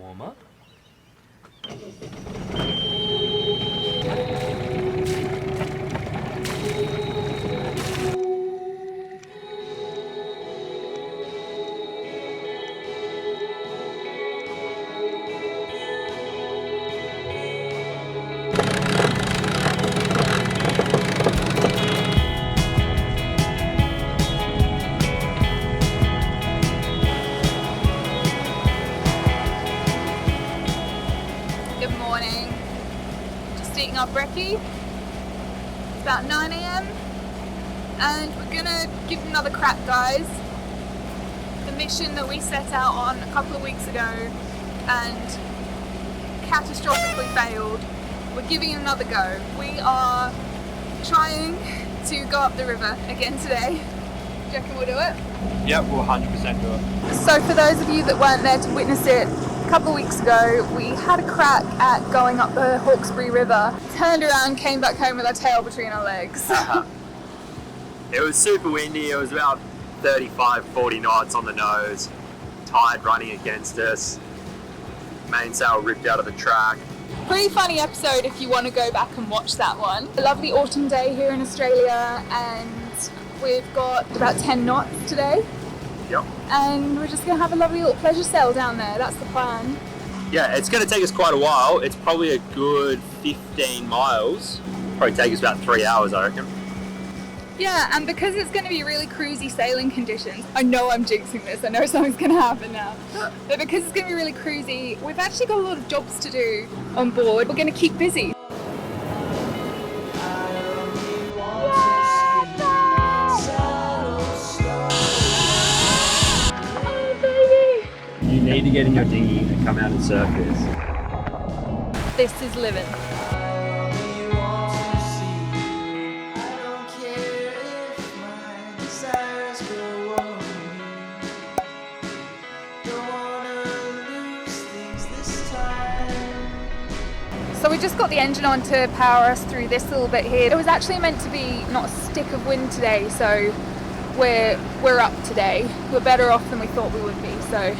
warm up. Good morning. Just eating our brekkie. It's about 9 a.m. and we're gonna give it another crack, guys. The mission that we set out on a couple of weeks ago and catastrophically failed. We're giving it another go. We are trying to go up the river again today. Do you reckon we'll do it? Yep, we'll 100% do it. So for those of you that weren't there to witness it, a couple of weeks ago we had a crack at going up the Hawkesbury River, turned around, came back home with our tail between our legs. It was super windy. It was about 35-40 knots on the nose, tide running against us, mainsail ripped out of the track. Pretty funny episode if you want to go back and watch that one. A lovely autumn day here in Australia and we've got about 10 knots today. Yep. And we're just going to have a lovely little pleasure sail down there. That's the plan. Yeah, it's going to take us quite a while. It's probably a good 15 miles. Probably take us about 3 hours, I reckon. Yeah, and because it's going to be really cruisy sailing conditions, I know I'm jinxing this, I know something's going to happen now, but because it's going to be really cruisy, we've actually got a lot of jobs to do on board. We're going to keep busy. You need to get in your dinghy and come out and surf this. This is living. So we just got the engine on to power us through this little bit here. It was actually meant to be not a stick of wind today, so we're up today. We're better off than we thought we would be, so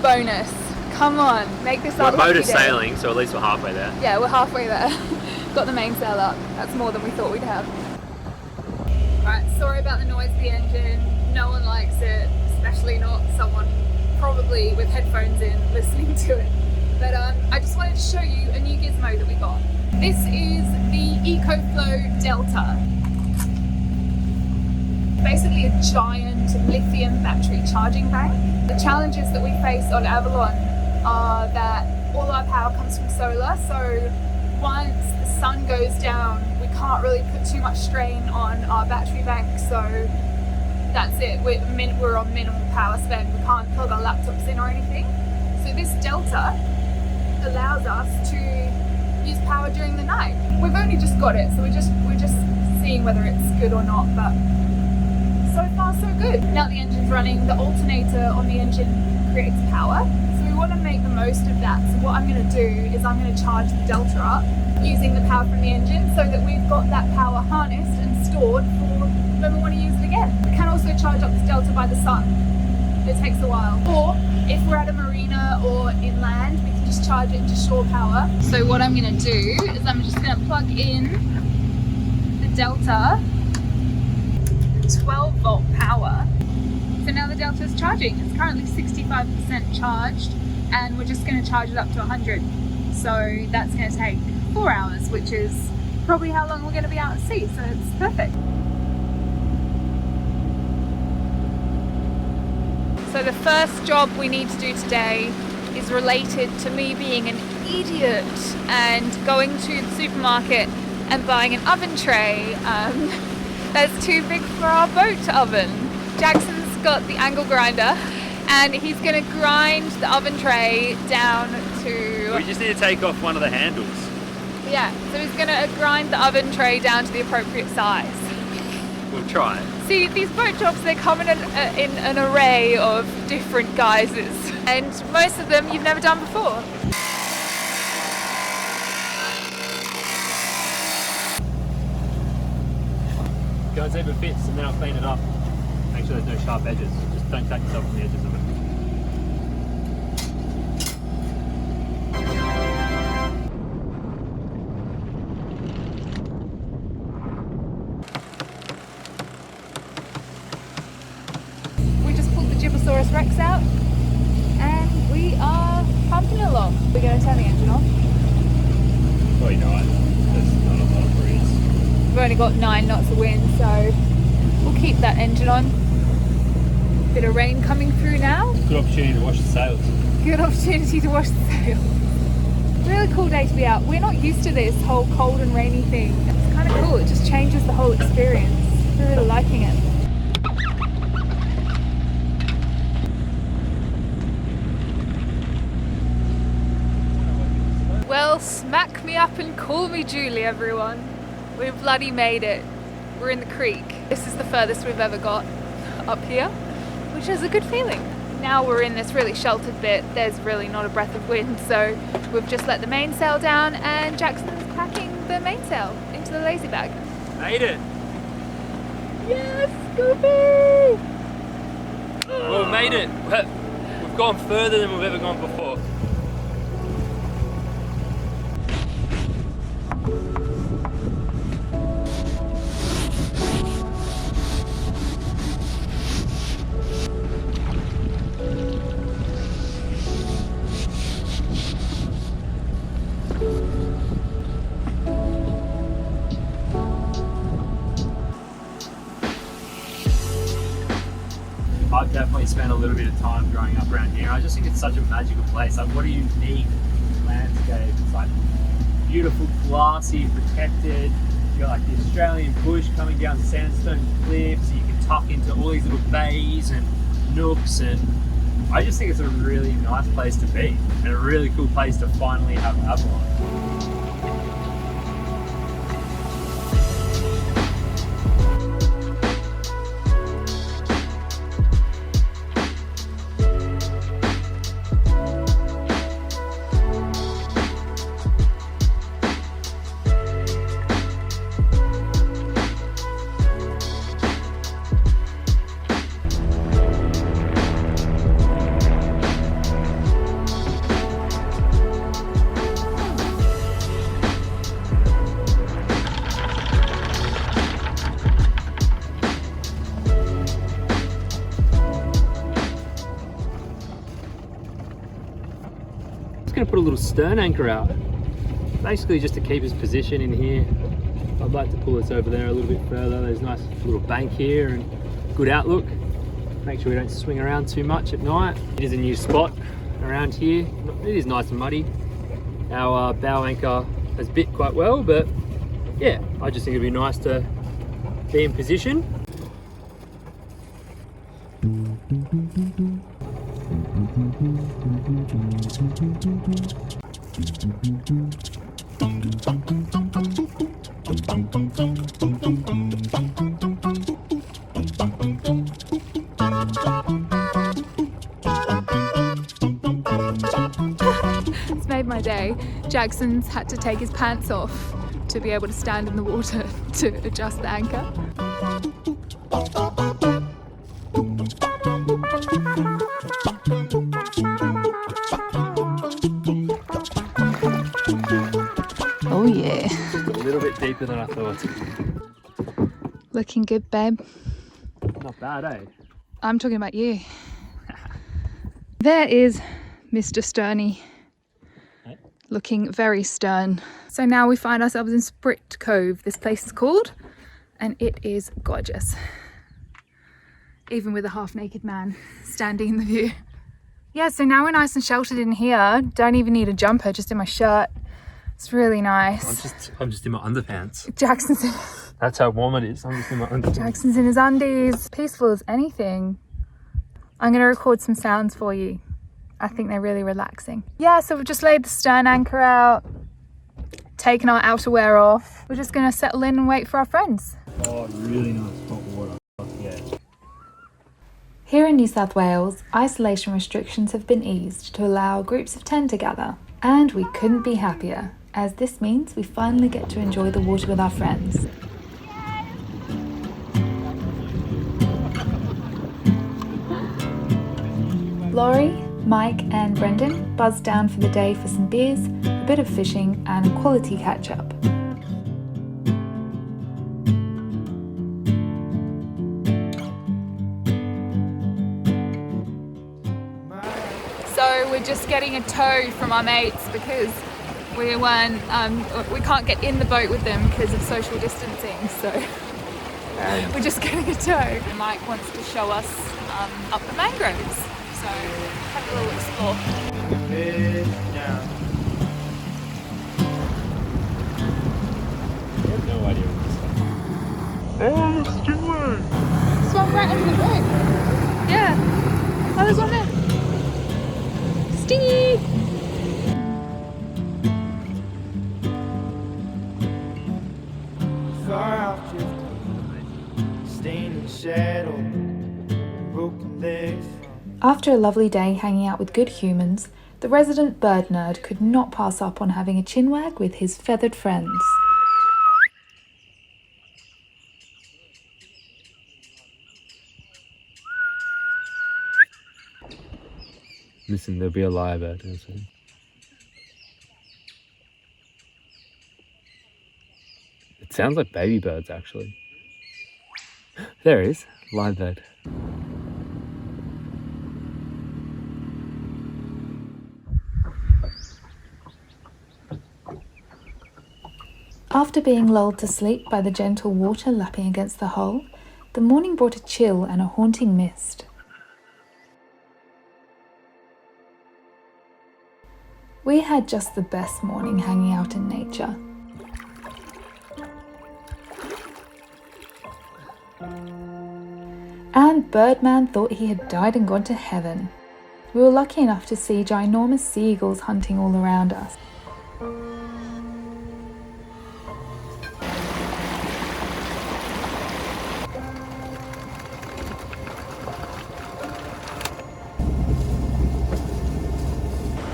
bonus. Come on, make this our lucky day. Our boat is sailing, so at least we're halfway there. Yeah, we're halfway there. Got the mainsail up. That's more than we thought we'd have. Right, sorry about the noise of the engine. No one likes it, especially not someone probably with headphones in listening to it. But I just wanted to show you a new gizmo that we got. This is the EcoFlow Delta. Basically a giant lithium battery charging bank. The challenges that we face on Avalon are that all our power comes from solar, so once the sun goes down, we can't really put too much strain on our battery bank, so that's it. We're on minimal power spend. We can't plug our laptops in or anything. So this Delta allows us to use power during the night. We've only just got it, so we're just seeing whether it's good or not, but so far so good. Now the engine's running, the alternator on the engine creates power, so we want to make the most of that. So what I'm going to do is I'm going to charge the Delta up using the power from the engine so that we've got that power harnessed and stored for when we want to use it again. We can also charge up this Delta by the sun. It takes a while. Or if we're at a marina or inland, we can just charge it into shore power. So what I'm going to do is I'm just going to plug in the Delta 12 volt power. So now the Delta is charging. It's currently 65% charged and we're just going to charge it up to 100. So that's going to take 4 hours, which is probably how long we're going to be out at sea. So it's perfect. So the first job we need to do today is related to me being an idiot and going to the supermarket and buying an oven tray that's too big for our boat oven. Jackson's got the angle grinder and he's going to grind the oven tray down to... We just need to take off one of the handles. Yeah, so he's going to grind the oven tray down to the appropriate size. We'll try. See, these boat jobs, they come in an array of different guises, and most of them you've never done before. Go and see if it fits, and then I'll clean it up. Make sure there's no sharp edges. Just don't cut yourself on the edges of it. Taurus Rex out, and we are pumping along. We're going to turn the engine off. Probably not. There's not a lot of breeze. We've only got 9 knots of wind, so we'll keep that engine on. Bit of rain coming through now. Good opportunity to wash the sails. Good opportunity to wash the sails. Really cool day to be out. We're not used to this whole cold and rainy thing. It's kind of cool. It just changes the whole experience. We're really liking it. Well, smack me up and call me Julie, everyone. We've bloody made it. We're in the creek. This is the furthest we've ever got up here, which is a good feeling. Now we're in this really sheltered bit. There's really not a breath of wind, so we've just let the mainsail down and Jackson's packing the mainsail into the lazy bag. Made it! Yes, Scoopy! Well, we made it! We've gone further than we've ever gone before. I've definitely spent a little bit of time growing up around here. I just think it's such a magical place. Like, what a unique landscape. It's like beautiful, glassy, protected. You got like the Australian bush coming down sandstone cliffs. You can tuck into all these little bays and nooks, and I just think it's a really nice place to be and a really cool place to finally have Avalon. Going to put a little stern anchor out, basically just to keep his position in here. I'd like to pull this over there a little bit further. There's a nice little bank here and good outlook. Make sure we don't swing around too much at night. It is a new spot around here. It is nice and muddy. Our bow anchor has bit quite well, but yeah, I just think it'd be nice to be in position. It's made my day. Jackson's had to take his pants off to be able to stand in the water to adjust the anchor. Oh yeah. A little bit deeper than I thought. Looking good, babe. Not bad, eh? I'm talking about you. There is Mr. Sterny. Hey. Looking very stern. So now we find ourselves in Sprit Cove, this place is called, and it is gorgeous. Even with a half-naked man standing in the view. Yeah, so now we're nice and sheltered in here. Don't even need a jumper, just in my shirt. It's really nice. I'm just in my underpants. Jackson's in, That's how warm it is. I'm just in my underpants. Jackson's in his undies. Peaceful as anything. I'm going to record some sounds for you. I think they're really relaxing. Yeah, so we've just laid the stern anchor out, taken our outerwear off. We're just going to settle in and wait for our friends. Oh, really nice hot water. Yeah. Here in New South Wales, isolation restrictions have been eased to allow groups of 10 to gather. And we couldn't be happier, as this means we finally get to enjoy the water with our friends. Laurie, Mike and Brendan buzzed down for the day for some beers, a bit of fishing and a quality catch-up. we're just getting a tow from our mates because we can't get in the boat with them because of social distancing, so we're just getting a tow. Mike wants to show us up the mangroves, so have a little explore. I have no idea what this is. Oh, stingray! Swam right under the boat. Yeah. Oh, there's one there. Stingy! Far out drifting, stained in shadow, broken legs. After a lovely day hanging out with good humans, the resident bird nerd could not pass up on having a chinwag with his feathered friends. Listen, there'll be a lyrebird also. It sounds like baby birds actually. There is, lyrebird. After being lulled to sleep by the gentle water lapping against the hull, the morning brought a chill and a haunting mist. We had just the best morning hanging out in nature. And Birdman thought he had died and gone to heaven. We were lucky enough to see ginormous seagulls hunting all around us.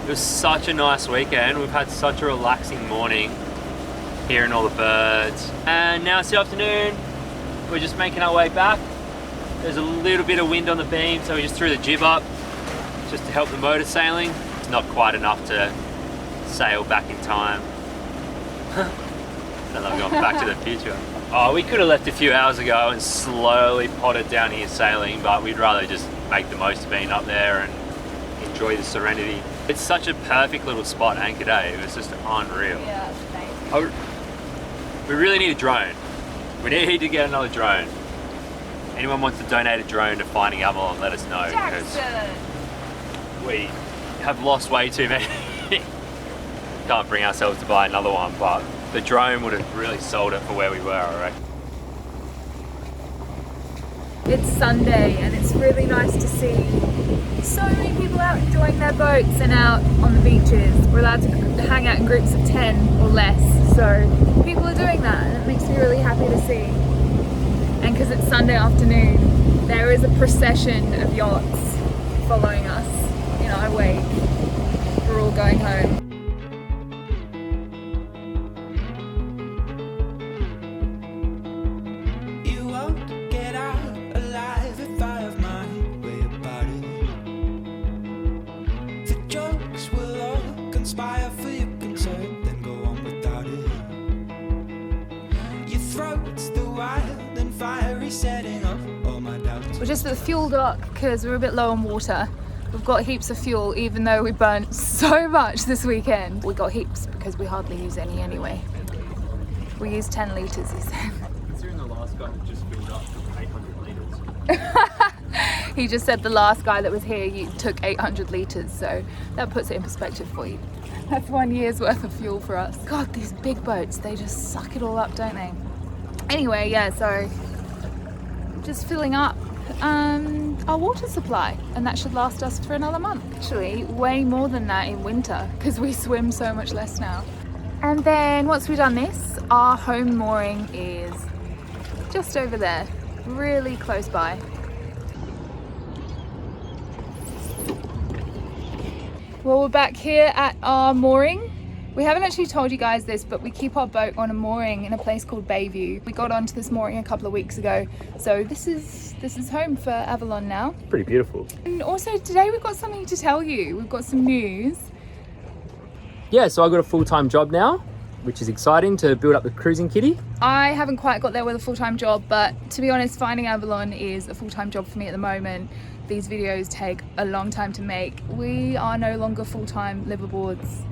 It was such a nice weekend. We've had such a relaxing morning, hearing all the birds. And now it's the afternoon. We're just making our way back. There's a little bit of wind on the beam, so we just threw the jib up just to help the motor sailing. It's not quite enough to sail back in time. I love going back to the future. Oh, we could have left a few hours ago and slowly potted down here sailing, but we'd rather just make the most of being up there and enjoy the serenity. It's such a perfect little spot anchored, eh? It was just unreal. Yeah, it's amazing. We really need a drone. We need to get another drone. Anyone wants to donate a drone to Finding Avalon, let us know. Because we have lost way too many. Can't bring ourselves to buy another one, but the drone would have really sold it for where we were, I reckon. It's Sunday and it's really nice to see so many people out enjoying their boats and out on the beaches. We're allowed to hang out in groups of 10 or less, so people are doing that and it makes me really happy to see. And because it's Sunday afternoon, there is a procession of yachts following us in our wake. We're all going home. We're just at the fuel dock because we're a bit low on water. We've got heaps of fuel even though we burnt so much this weekend. We got heaps because we hardly use any anyway. We use 10 litres, he said. Considering the last guy that just filled up 800 litres. He just said the last guy that was here took 800 litres, so that puts it in perspective for you. That's 1 year's worth of fuel for us. God, these big boats, they just suck it all up, don't they? Anyway, yeah, so just filling up our water supply, and that should last us for another month. Actually, way more than that in winter because we swim so much less now. And then once we've done this, our home mooring is just over there, really close by. Well, we're back here at our mooring. We haven't actually told you guys this, but we keep our boat on a mooring in a place called Bayview. We got onto this mooring a couple of weeks ago, so this is home for Avalon now. Pretty beautiful. And also today we've got something to tell you. We've got some news. Yeah, so I got a full-time job now. which is exciting to build up the cruising kitty. I haven't quite got there with a full-time job, but to be honest, finding Avalon is a full-time job for me at the moment. These videos take a long time to make. We are no longer full-time liveaboards.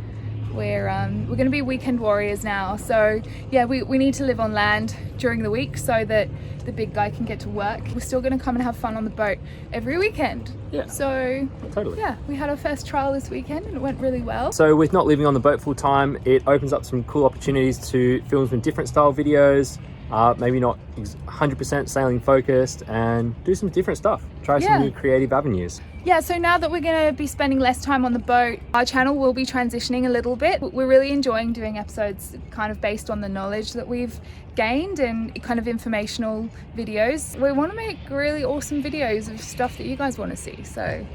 We're going to be weekend warriors now. So yeah, we need to live on land during the week so that the big guy can get to work. We're still going to come and have fun on the boat every weekend. Yeah. So Totally. yeah, we had our first trial this weekend and it went really well. So with not living on the boat full time, it opens up some cool opportunities to film some different style videos, maybe not 100% sailing focused, and do some different stuff. Try some new creative avenues. Yeah, so now that we're going to be spending less time on the boat, our channel will be transitioning a little bit. We're really enjoying doing episodes kind of based on the knowledge that we've gained and kind of informational videos. We want to make really awesome videos of stuff that you guys want to see, so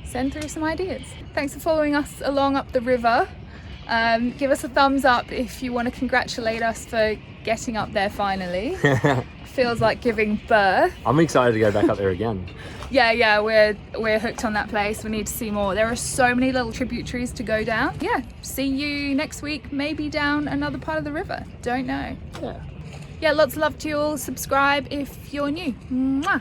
send through some ideas. Thanks for following us along up the river. Give us a thumbs up if you want to congratulate us for getting up there finally. Feels like giving birth. I'm excited to go back up there again. Yeah, we're hooked on that place. We need to see more. There are so many little tributaries to go down. Yeah, see you next week, maybe down another part of the river. Don't know. Yeah. Yeah, lots of love to you all. Subscribe if you're new. Mwah.